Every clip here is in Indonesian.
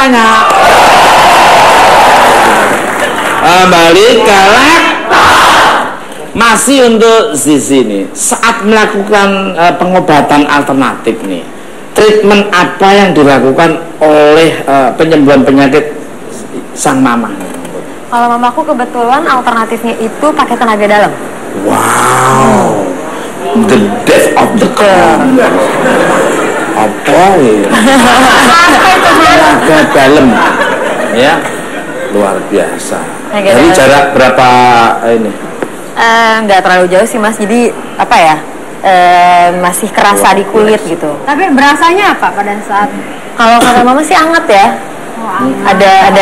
tanya. Kembali ke masih untuk di sini. Saat melakukan pengobatan alternatif nih, treatment apa yang dilakukan oleh penyembuhan penyakit sang mama? Kalau mamaku kebetulan alternatifnya itu pakai tenaga dalam. Wow, the death of the crown. Apa ya? Tenaga dalam, ya, luar biasa. Dari jarak berapa ini? Nggak terlalu jauh sih Mas, jadi apa ya, masih kerasa di kulit gitu. Tapi berasanya apa pada saat? Kalau kata mama sih anget ya.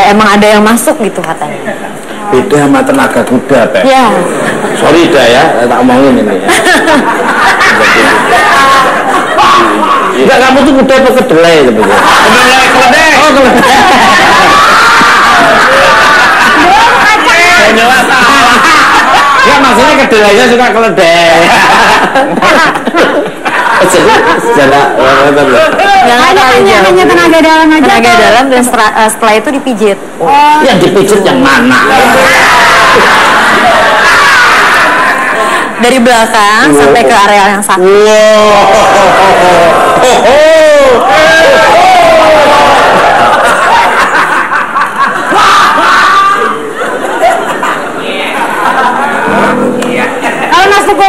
Emang ada yang masuk gitu katanya. Beda sama tenaga kuda, Pak. Ya. Sorry dah ya, tak omongin ini ya. Enggak, kamu tuh kuda apa kedelai sebetulnya? Kedelai. Oh, kedelai. Ya maksudnya kedelainya suka keledai. Hanya tenaga dalam aja. Tenaga dalam dan setelah itu dipijit. Yang dipijit yang mana? Dari belakang sampai ke area yang sakit.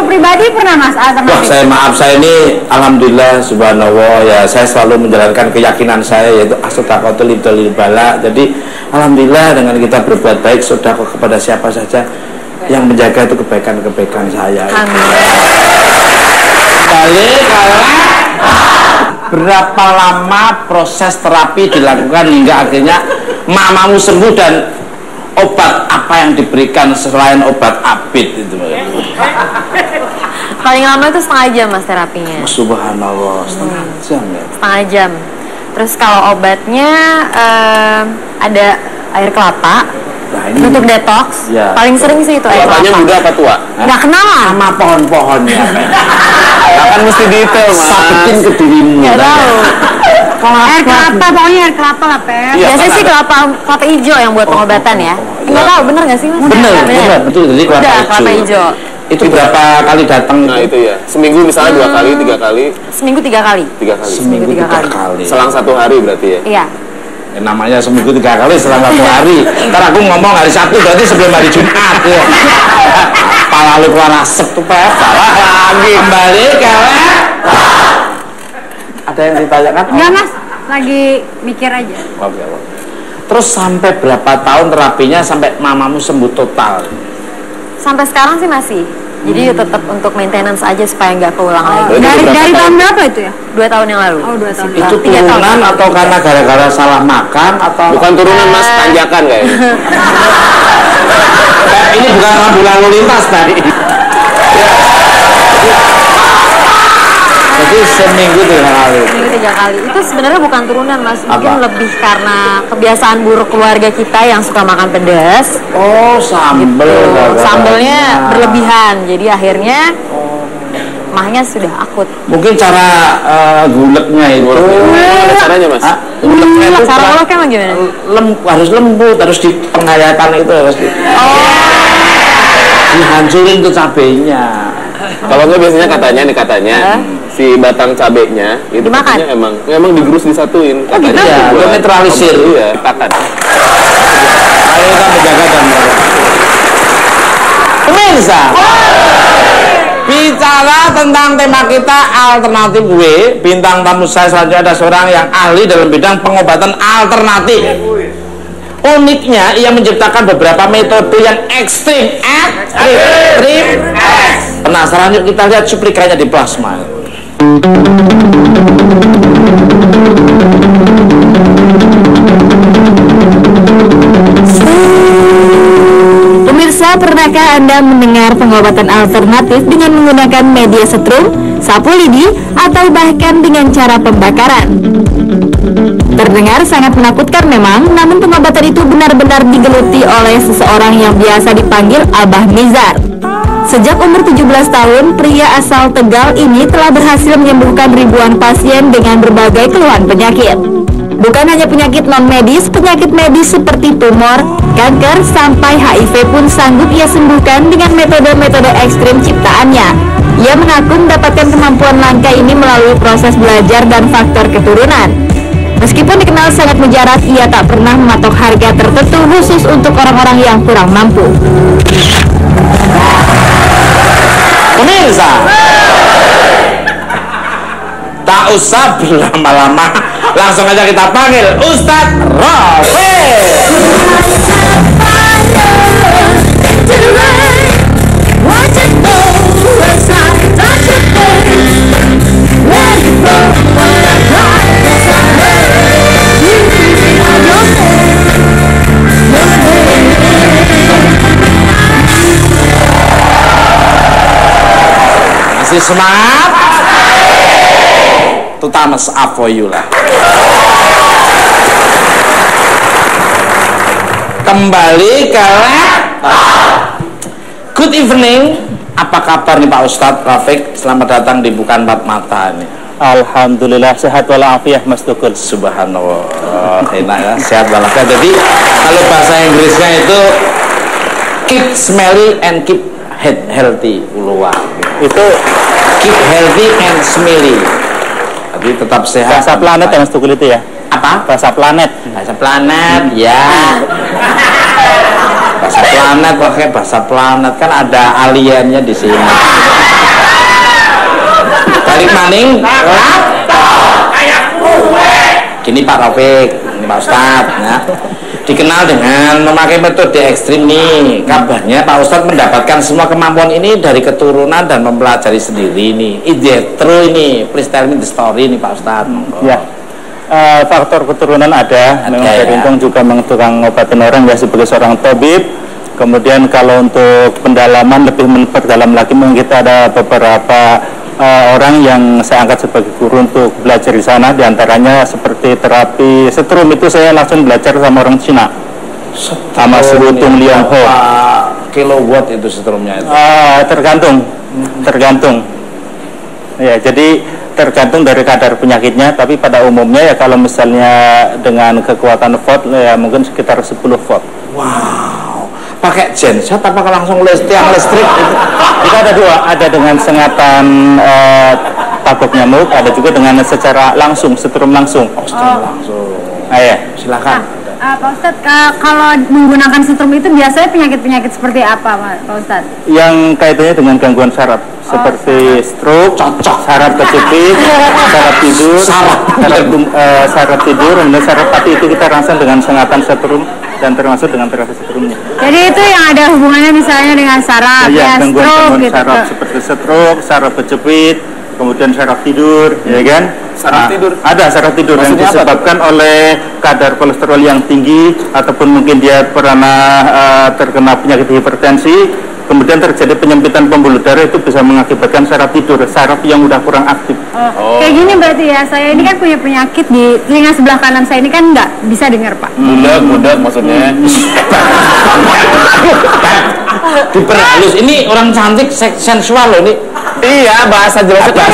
Pribadi pernah Mas alternatif? Wah, saya ini alhamdulillah subhanallah ya, saya selalu menjalankan keyakinan saya yaitu as-shadaqatu lidhalil bala. Jadi alhamdulillah dengan kita berbuat baik sedekah kepada siapa saja yang menjaga itu kebaikan-kebaikan saya. Amin. Balik berapa lama proses terapi dilakukan hingga akhirnya mamamu sembuh dan obat apa yang diberikan selain obat abit itu? Paling lama itu setengah jam Mas terapinya. Subhanallah, setengah jam ya? Setengah jam. Terus kalau obatnya ada air kelapa. Nah, ini untuk detox. Ya. Paling sering sih itu air kelapa. Kelapanya muda apa tua? Nggak kenal sama pohon-pohonnya. Kan mesti detail Mas. Sakitin ke dirimu. Nggak tahu. Kalau air kelapa, pokoknya air kelapa lah, Pep. Biasanya sih kelapa hijau yang buat pengobatan ya. Nggak tahu, bener nggak sih Mas? Bener, betul. Jadi kelapa hijau. Itu berapa kali datang? Nah itu ya, seminggu misalnya 2 kali, 3 kali. Seminggu 3 kali. 3 kali. Seminggu 3 kali. Selang 1 hari berarti ya? Iya. Namanya seminggu 3 kali selang 1 hari. Ntar aku ngomong hari Sabtu berarti sebelum hari Jumat ya. Pala lu keluar asap tuh, Pak. Salah lagi. Kembali ke ada yang ditanyakan? Enggak Mas, lagi mikir aja. Oke. Terus sampai berapa tahun terapinya sampai mamamu sembuh total? Sampai sekarang sih masih. Jadi tetap untuk maintenance aja supaya nggak keulang lagi. Dari tahun berapa itu ya? 2 tahun yang lalu. Oh, 2 tahun. Itu turunan atau karena gara-gara salah makan atau? Bukan turunan Mas, tanjakan kayaknya. Ini bukan rambu lalu lintas tadi. Jadi seminggu 3 kali. Seminggu 3 kali. Itu sebenarnya bukan turunan Mas, mungkin lebih karena kebiasaan buruk keluarga kita yang suka makan pedas. Oh, sambel. Gitu. Sambelnya berlebihan, jadi akhirnya mahnya sudah akut. Mungkin cara guleknya itu. Ada caranya Mas? Guleknya itu cara nguleknya emang gimana? Harus lembut, harus di penghayatan itu harus dihancurin tuh cabenya. Kalau nggak biasanya katanya si batang cabenya itu emang digerus disatuin. Katanya ya, buat netralisir. Iya, dipakan. Ayo kita menjaga dan pemirsa. Bicara tentang tema kita alternatif W, bintang tamu saya selanjutnya ada seorang yang ahli dalam bidang pengobatan alternatif. Uniknya ia menciptakan beberapa metode yang ekstrim. Penasaran, yuk kita lihat cuplikannya di plasma. Pemirsa, pernahkah Anda mendengar pengobatan alternatif dengan menggunakan media setrum, sapu lidi, atau bahkan dengan cara pembakaran? Terdengar sangat menakutkan memang, namun pengobatan itu benar-benar digeluti oleh seseorang yang biasa dipanggil Abah Mizar. Sejak umur 17 tahun, pria asal Tegal ini telah berhasil menyembuhkan ribuan pasien dengan berbagai keluhan penyakit. Bukan hanya penyakit non-medis, penyakit medis seperti tumor, kanker, sampai HIV pun sanggup ia sembuhkan dengan metode-metode ekstrim ciptaannya. Ia mengaku mendapatkan kemampuan langka ini melalui proses belajar dan faktor keturunan. Meskipun dikenal sangat mujarab, ia tak pernah mematok harga tertentu khusus untuk orang-orang yang kurang mampu. Pemirsa, tak usah berlama-lama, langsung aja kita panggil Ustadz Rafiq. Masih semangat? Itu thumbs up for you lah. Kembali ke laptop. Good evening. Apa kabar nih Pak Ustadz Rafiq? Selamat datang di Bukan Empat Mata nih. Alhamdulillah sehat walafiat Mas Tukul. Subhanallah. Enak ya, sehat walafiat. Jadi kalau bahasa Inggrisnya itu keep smelly and keep healthy. Itu keep healthy and smelly. Jadi tetap sehat. Bahasa planet ya Mas Tukul itu ya? Apa? Bahasa planet. Bahasa planet ya. Bahasa planet, pakai bahasa planet kan ada aliennya di sini. Balik maning, gini Pak Rafiq, ini Pak Ustadz, ya. Dikenal dengan memakai metode ekstrim nih. Kabarnya Pak Ustadz mendapatkan semua kemampuan ini dari keturunan dan mempelajari sendiri nih. Is that true ini? Please tell me the story nih Pak Ustadz. Ya. Faktor keturunan ada, memang dari Untung juga tukang ngobatin orang ya sebagai seorang tabib. Kemudian kalau untuk pendalaman lebih memperdalam lagi, memang kita ada beberapa orang yang saya angkat sebagai guru untuk belajar di sana. Diantaranya seperti terapi setrum itu saya langsung belajar sama orang Cina, sama Serutung Liang Ho. Kilowatt itu setrumnya itu? Tergantung. Ya, jadi tergantung dari kadar penyakitnya, tapi pada umumnya ya kalau misalnya dengan kekuatan volt ya mungkin sekitar 10 volt. Wow, pakai genset apa langsung tiang listrik itu? Kita ada dua, ada dengan sengatan tabok nyamuk, ada juga dengan secara langsung, setrum langsung. Setrum langsung. Ya. Silakan. Pak Ustadz, kalau menggunakan setrum itu biasanya penyakit-penyakit seperti apa Pak Ustadz? Yang kaitannya dengan gangguan saraf seperti stroke, saraf kejepit, saraf tidur, saraf tidur, kemudian saraf pati itu kita rangsang dengan sengatan setrum dan termasuk dengan terapi setrumnya. Jadi itu yang ada hubungannya misalnya dengan saraf, ya, stroke gitu. Saraf seperti stroke, saraf kejepit, kemudian saraf tidur, ya kan? Saraf tidur? Ada saraf tidur yang disebabkan oleh kadar kolesterol yang tinggi, ataupun mungkin dia pernah terkena penyakit hipertensi, kemudian terjadi penyempitan pembuluh darah, itu bisa mengakibatkan saraf tidur, saraf yang udah kurang aktif. Kayak gini berarti ya, saya ini kan punya penyakit di telinga sebelah kanan saya ini kan nggak bisa dengar Pak. Budak maksudnya. Diperhalus, ini orang cantik sensual loh ini. Iya, bahasa jelasnya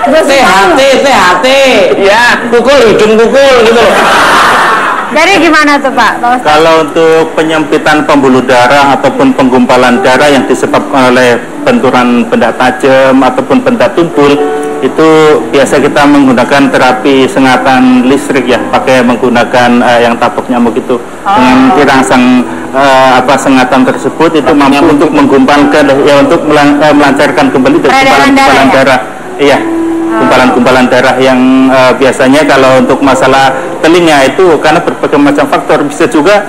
bahasa THT ya, pukul gitu loh. Jadi gimana tuh Pak? Kalau untuk penyempitan pembuluh darah ataupun penggumpalan darah yang disebabkan oleh benturan benda tajam ataupun benda tumpul, itu biasa kita menggunakan terapi sengatan listrik ya, pakai menggunakan yang tabok nyamuk itu. Dengan dirangsang sengatan tersebut itu mampu untuk menggumpalkan ya, untuk melancarkan kembali gumpalan darah. Iya, gumpalan darah yang biasanya kalau untuk masalah telinga itu karena berbagai macam faktor, bisa juga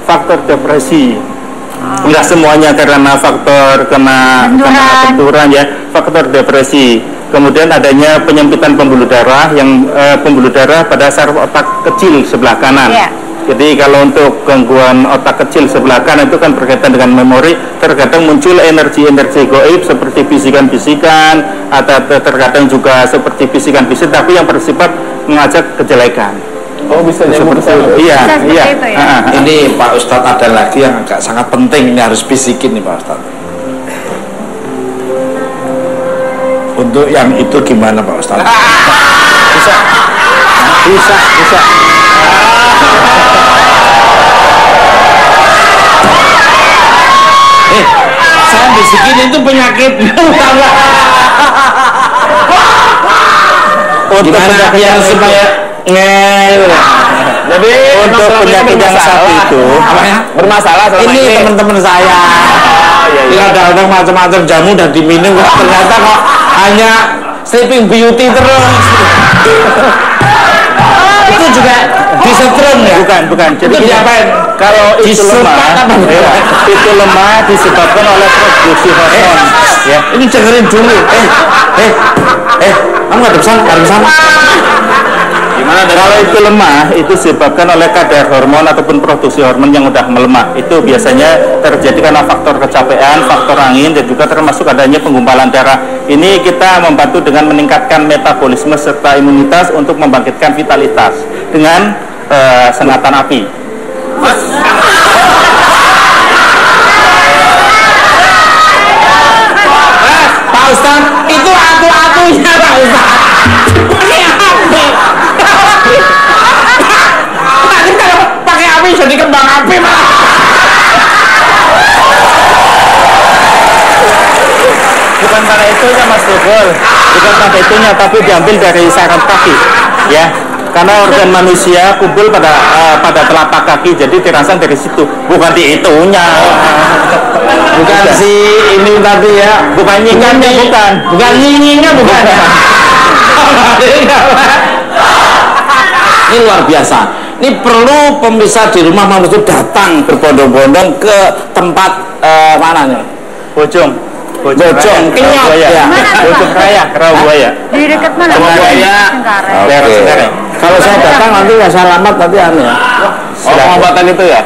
faktor depresi. Enggak semuanya karena faktor kena benturan ya, faktor depresi. Kemudian adanya penyempitan pembuluh darah yang pembuluh darah pada saraf otak kecil sebelah kanan. Jadi kalau untuk gangguan otak kecil sebelah kanan itu kan berkaitan dengan memori, terkadang muncul energi-energi gaib seperti bisikan-bisikan, atau terkadang juga seperti bisikan-bisikan tapi yang bersifat mengajak kejelekan. Oh, bisa seperti itu. Iya. Itu, ya? Ini Pak Ustadz ada lagi yang agak sangat penting, ini harus bisikin nih Pak Ustadz. Untuk yang itu gimana Pak Ustadz? Bisa. Saya bisikin itu penyakit. Gimana biar supaya ngel. Jadi untuk penyakit yang satu itu bermasalah selama ini teman-teman saya. Kadang-kadang macam-macam jamu udah diminum, ternyata kok hanya sleeping beauty terus. Itu juga disetrum ya? Bukan. Jadi itu diapain? Kalau itu lemah disebabkan oleh produksi hormon. Ya. Ini dengerin dulu. Kamu nggak bisa sama. Gimana? Kalau itu lemah, itu disebabkan oleh kadar hormon ataupun produksi hormon yang udah melemah. Itu biasanya terjadi karena faktor kecapean, faktor angin, dan juga termasuk adanya penggumpalan darah. Ini kita membantu dengan meningkatkan metabolisme serta imunitas untuk membangkitkan vitalitas dengan sengatan api. Pak Ustaz, itu atu-atunya Pak Ustaz. Pakai api. Nanti kalau pakai api jadi kembang api Pak. Bukan karena itunya Mas Tugul, bukan karena itunya, tapi diambil dari saraf kaki, ya. Karena organ manusia kumpul pada telapak kaki, jadi dirangsang dari situ, bukan di itunya. Bukan si ini tadi ya, bukan nyingnya, bukan nyinyinya, bukan. Ini luar biasa. Ini perlu pemirsa di rumah manusia datang berbondong-bondong ke tempat mana nih? Bojong Kenyot ya. Bojong Raya, Rawabuaya. Di dekat mana? Rawabuaya. Kalau saya datang nanti nggak saya alamat nanti aneh ya. Pengobatan itu ya?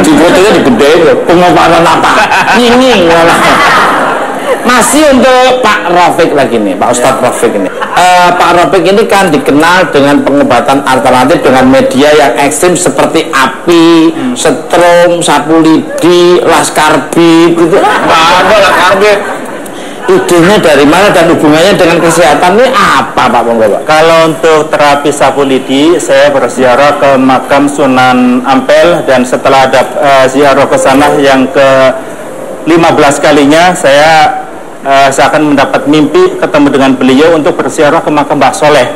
Di fotonya digedein loh. Pengobatan apa? Nying. Masih untuk Pak Rafiq lagi nih, Pak Ustadz Rafiq ini. Pak Rafiq ini kan dikenal dengan pengobatan alternatif dengan media yang ekstrim seperti api, setrum, sapu lidi, laskarbit gitu. Ada laskarbit. Idenya dari mana dan hubungannya dengan kesehatan ini apa Pak Bapak? Kalau untuk terapi sapu lidi, saya berziarah ke makam Sunan Ampel, dan setelah ada ziarah ke sana yang ke-15 kalinya, saya akan mendapat mimpi ketemu dengan beliau untuk berziarah ke makam Mbah Soleh.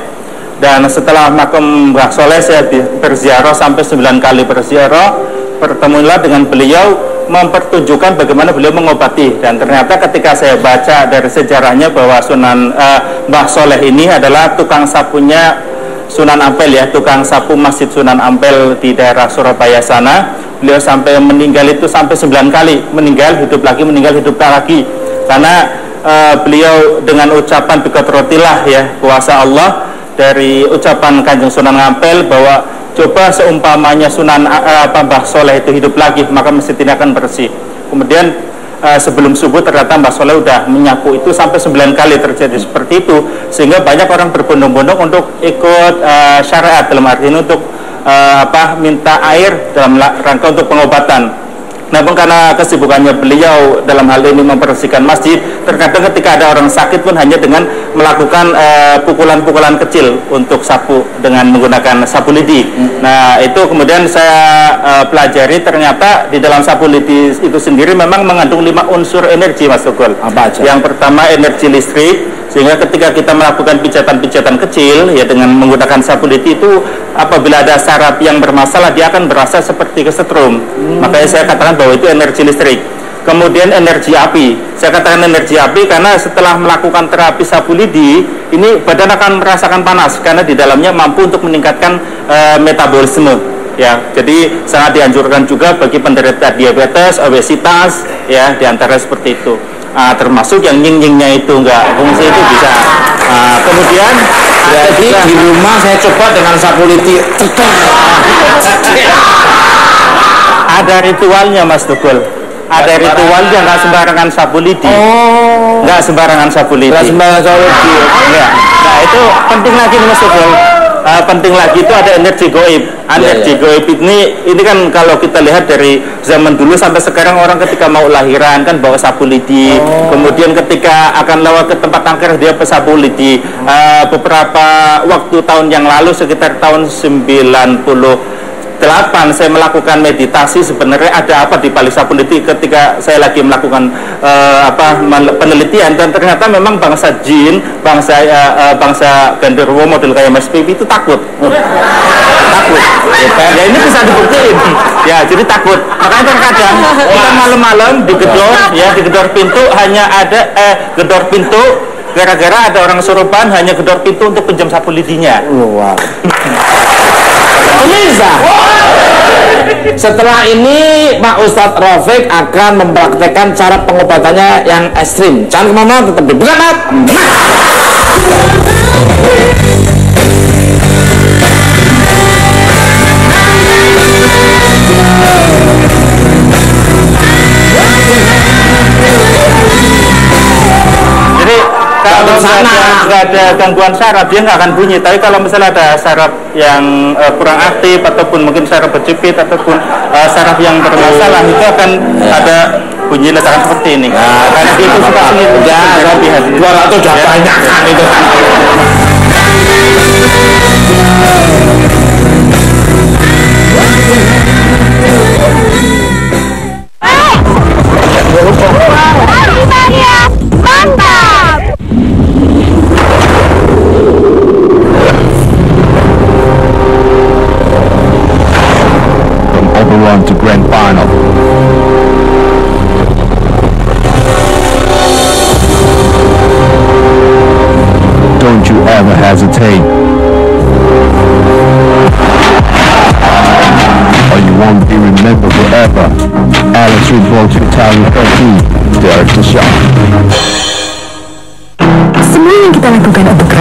Dan setelah makam Mbah Soleh saya berziarah sampai 9 kali berziarah, bertemulah dengan beliau, mempertunjukkan bagaimana beliau mengobati. Dan ternyata ketika saya baca dari sejarahnya bahwa Mbah Soleh ini adalah tukang sapunya Sunan Ampel, ya, tukang sapu Masjid Sunan Ampel di daerah Surabaya sana. Beliau sampai meninggal itu sampai 9 kali, meninggal hidup lagi, meninggal hidup lagi, karena beliau dengan ucapan bikotrotilah, ya, kuasa Allah, dari ucapan Kanjeng Sunan Ampel bahwa coba seumpamanya Mbah Soleh itu hidup lagi, maka masjid ini akan bersih. Kemudian sebelum subuh ternyata Mbah Soleh udah menyapu itu sampai 9 kali terjadi seperti itu, sehingga banyak orang berbondong-bondong untuk ikut syariat, dalam arti ini untuk minta air dalam rangka untuk pengobatan. Namun karena kesibukannya beliau dalam hal ini membersihkan masjid, terkadang ketika ada orang sakit pun hanya dengan melakukan pukulan-pukulan kecil untuk sapu dengan menggunakan sapu lidi. Nah, itu kemudian saya pelajari, ternyata di dalam sapu lidi itu sendiri memang mengandung 5 unsur energi, Mas Tugul. Apa aja? Yang pertama energi listrik, sehingga ketika kita melakukan pijatan-pijatan kecil, ya, dengan menggunakan sapu lidi itu, apabila ada saraf yang bermasalah, dia akan berasa seperti kesetrum. Makanya saya katakan bahwa itu energi listrik. Kemudian energi api, saya katakan energi api karena setelah melakukan terapi sapu lidi, ini badan akan merasakan panas karena di dalamnya mampu untuk meningkatkan metabolisme, ya. Jadi sangat dianjurkan juga bagi penderita diabetes, obesitas, ya, diantara seperti itu. Termasuk yang nying-nyingnya itu enggak fungsi itu bisa. Kemudian jadi di rumah saya coba dengan sapu lidi. Ada ritualnya, Mas Tugul. Ada ritualnya, nggak sembarangan sapu lidi. Nggak sembarangan sapu lidi. Nggak sembarangan sapu lidi. Ya. Nah, itu penting lagi, Mas Tugul. penting lagi itu ada energi goib. Energi goib ini kan kalau kita lihat dari zaman dulu sampai sekarang, orang ketika mau lahiran kan bawa sapu lidi. Kemudian ketika akan lewat ke tempat angker dia sapu lidi. Beberapa waktu tahun yang lalu sekitar tahun 98 saya melakukan meditasi. Sebenarnya ada apa di balik sapu lidi ketika saya lagi melakukan penelitian, dan ternyata memang bangsa jin, bangsa genderuwo model kayak Mas Pipi itu takut. Ya ini bisa dibuktiin. Ya, jadi takut. Makanya terkadang kita malam-malam digedor pintu, hanya ada gedor pintu gara-gara ada orang surupan, hanya gedor pintu untuk pinjam sapu lidinya. Wow. Pemirsa, setelah ini Pak Ustadz Rafiq akan mempraktekkan cara pengobatannya yang ekstrim. Jangan kemana-mana, tetap di Bukan Up. Kalau nggak ada gangguan saraf dia nggak akan bunyi. Tapi kalau misalnya ada saraf yang kurang aktif, ataupun mungkin saraf berjepit, ataupun saraf yang bermasalah, itu akan ada bunyi ledakan seperti ini. Nah, karena itu suka sulit. Ya, suara itu udah banyak kan itu. Mantap! From overrun to grand final. Don't you ever hesitate. Or you won't be remembered forever. Alex Football 2013, Derek the Shot. Semua yang kita lakukan untuk